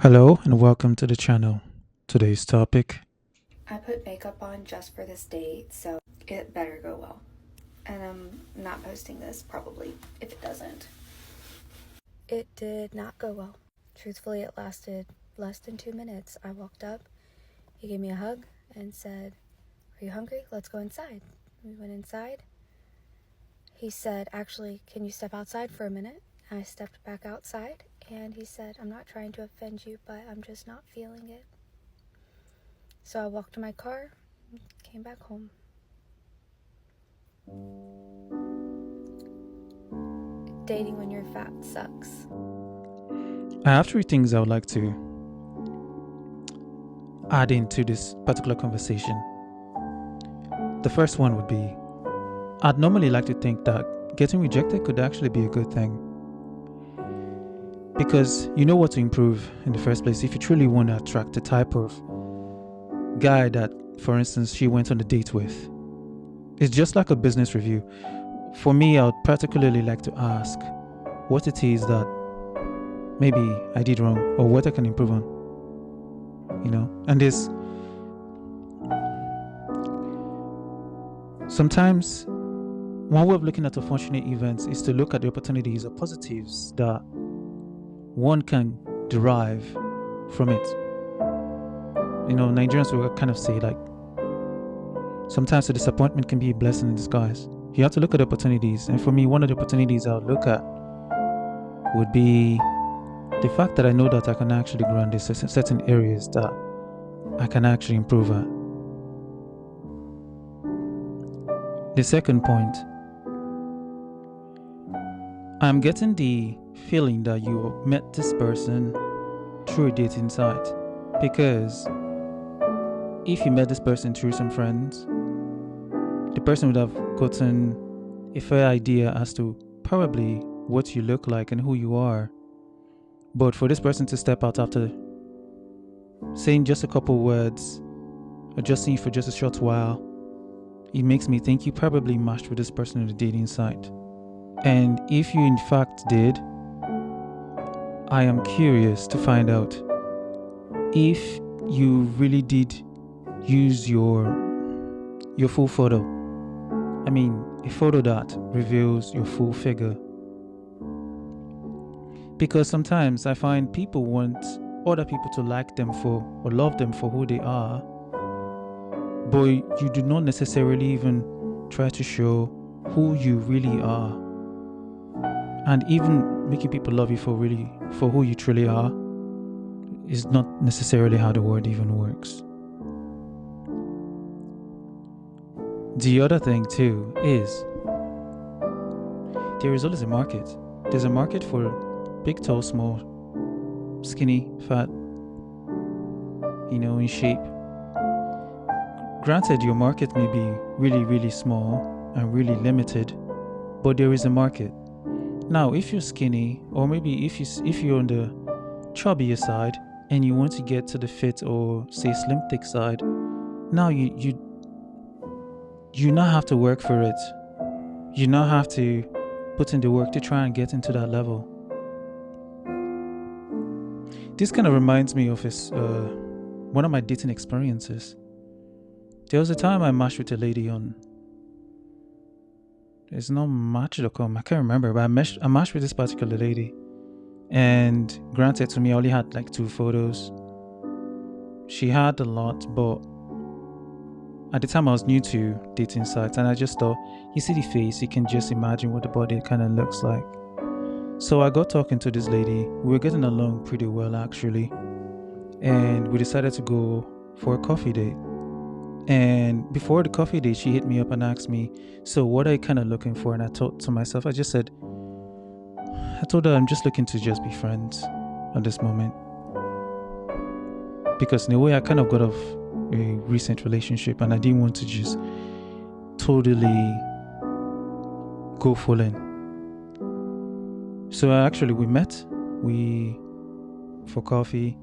Hello and welcome to the channel. Today's topic. I put makeup on just for this date, so it better go well. And I'm not posting this probably if it doesn't. It did not go well. Truthfully, it lasted less than 2 minutes. I walked up, he gave me a hug and said, "Are you hungry? Let's go inside." We went inside. He said, "Actually, can you step outside for a minute?" I stepped back outside and he said, "I'm not trying to offend you, but I'm just not feeling it." So I walked to my car, came back home. Dating when you're fat sucks. I have three things I would like to add into this particular conversation. The first one would be I'd normally like to think that getting rejected could actually be a good thing. Because you know what to improve in the first place if you truly want to attract the type of guy that, for instance, she went on a date with. It's just like a business review. For me, I would particularly like to ask what it is that maybe I did wrong or what I can improve on. And this sometimes one way of looking at unfortunate events is to look at the opportunities or positives that one can derive from it. Nigerians will kind of say like sometimes the disappointment can be a blessing in disguise. You have to look at opportunities, and for me, one of the opportunities I would look at would be the fact that I know that I can actually grow in these certain areas that I can actually improve at. The second point, I'm getting the feeling that you met this person through a dating site, because if you met this person through some friends, the person would have gotten a fair idea as to probably what you look like and who you are. But for this person to step out after saying just a couple words or just seeing you for just a short while, it makes me think you probably matched with this person on the dating site. And if you in fact did, I am curious to find out if you really did use your full photo. I mean, a photo that reveals your full figure. Because sometimes I find people want other people to like them for or love them for who they are, but you do not necessarily even try to show who you really are. And even making people love you for who you truly are is not necessarily how the world even works. The other thing too is there is always a market. There's a market for big, tall, small, skinny, fat, in shape. Granted, your market may be really, really small and really limited, but there is a market. Now, if you're skinny, or maybe if you're on the chubbier side and you want to get to the fit or say slim thick side, now you now have to work for it. You now have to put in the work to try and get into that level. This kind of reminds me of one of my dating experiences. There was a time I matched with a lady on, it's not Match.com, I can't remember, but I matched with this particular lady. And granted, to me, I only had like 2 photos. She had a lot, but at the time I was new to dating sites, and I just thought, you see the face, you can just imagine what the body kind of looks like. So I got talking to this lady. We were getting along pretty well actually, and we decided to go for a coffee date. And before the coffee date, she hit me up and asked me, "So what are you kind of looking for?" And I thought to myself, I told her I'm just looking to just be friends at this moment, because in a way I kind of got off a recent relationship and I didn't want to just totally go full in. So actually we met for coffee,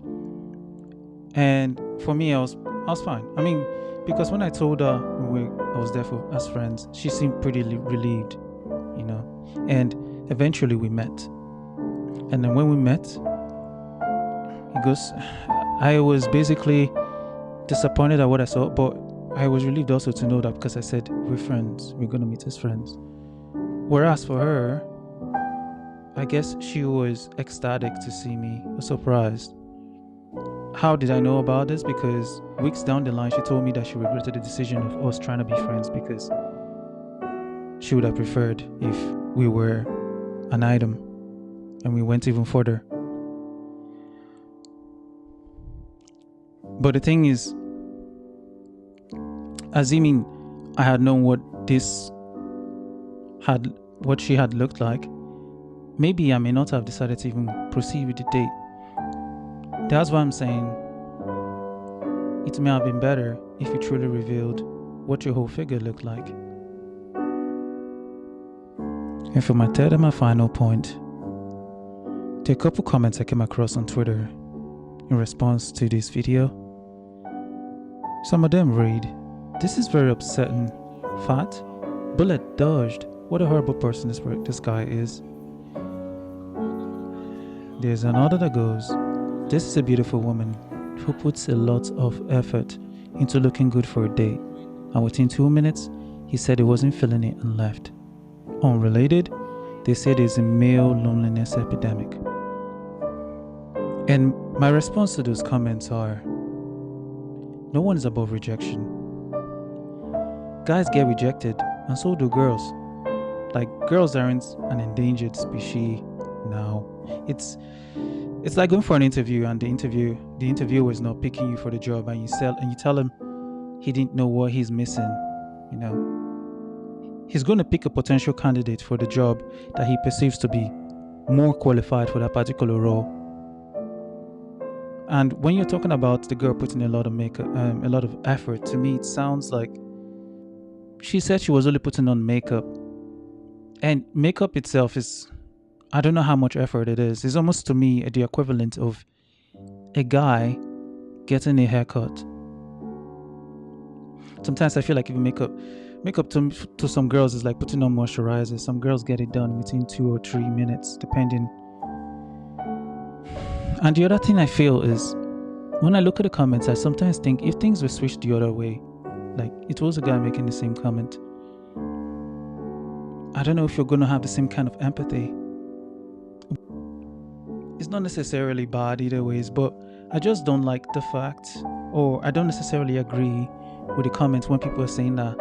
and for me I was fine. I mean, because when I told her I was there as friends, she seemed pretty relieved, and eventually we met. And then when we met, because I was basically disappointed at what I saw, but I was relieved also to know that because I said we're friends, we're gonna meet as friends. Whereas for her, I guess she was ecstatic to see me, or surprised. How did I know about this? Because weeks down the line, she told me that she regretted the decision of us trying to be friends because she would have preferred if we were an item and we went even further. But the thing is, assuming I had known what she had looked like, maybe I may not have decided to even proceed with the date. That's why I'm saying it may have been better if you truly revealed what your whole figure looked like. And for my third and my final point, there are a couple comments I came across on Twitter in response to this video. Some of them read, "This is very upsetting. Fat, bullet dodged. What a horrible person this guy is." There's another that goes, "This is a beautiful woman who puts a lot of effort into looking good for a date, and within 2 minutes, he said he wasn't feeling it and left." Unrelated, they say there's a male loneliness epidemic. And my response to those comments are, no one is above rejection. Guys get rejected, and so do girls. Like, girls aren't an endangered species now. It's like going for an interview, and the interviewer is not picking you for the job, and you tell him he didn't know what he's missing. He's going to pick a potential candidate for the job that he perceives to be more qualified for that particular role. And when you're talking about the girl putting a lot of makeup, a lot of effort, to me it sounds like she said she was only putting on makeup, and makeup itself is, I don't know how much effort it is. It's almost, to me, the equivalent of a guy getting a haircut. Sometimes I feel like even makeup to some girls is like putting on moisturizer. Some girls get it done within 2 or 3 minutes, depending. And the other thing I feel is, when I look at the comments, I sometimes think if things were switched the other way, like it was a guy making the same comment, I don't know if you're going to have the same kind of empathy. It's not necessarily bad either ways, but I just don't like the fact, or I don't necessarily agree with the comments when people are saying that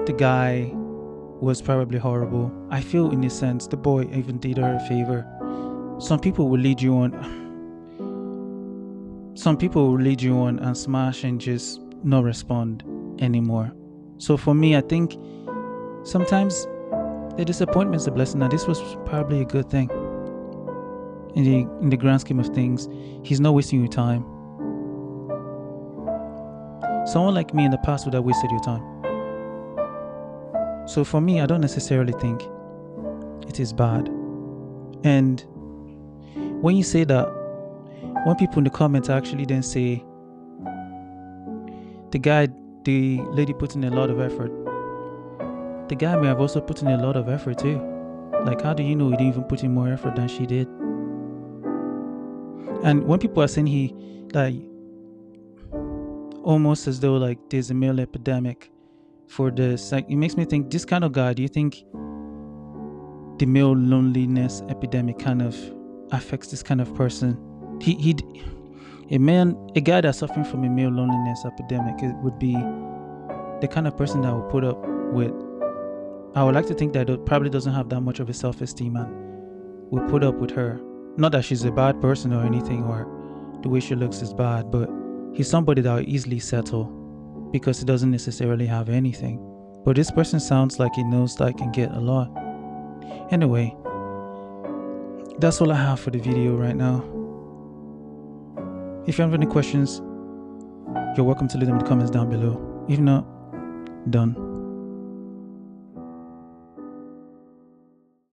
the guy was probably horrible. I feel, in a sense, the boy even did her a favor. Some people will lead you on and smash and just not respond anymore. So for me, I think sometimes the disappointment is a blessing, and this was probably a good thing. In the grand scheme of things, he's not wasting your time. Someone like me in the past would have wasted your time. So for me, I don't necessarily think it is bad. And when you say that, when people in the comments actually then say the lady put in a lot of effort, the guy may have also put in a lot of effort too. Like, how do you know he didn't even put in more effort than she did? And when people are saying he, like, almost as though like there's a male epidemic for this, like, it makes me think, this kind of guy, do you think the male loneliness epidemic kind of affects this kind of person? A guy that's suffering from a male loneliness epidemic, it would be the kind of person that will put up with, I would like to think that it probably doesn't have that much of a self-esteem and will put up with her. Not that she's a bad person or anything, or the way she looks is bad, but he's somebody that will easily settle because he doesn't necessarily have anything. But this person sounds like he knows that I can get a lot. Anyway, that's all I have for the video right now. If you have any questions, you're welcome to leave them in the comments down below. If not, done.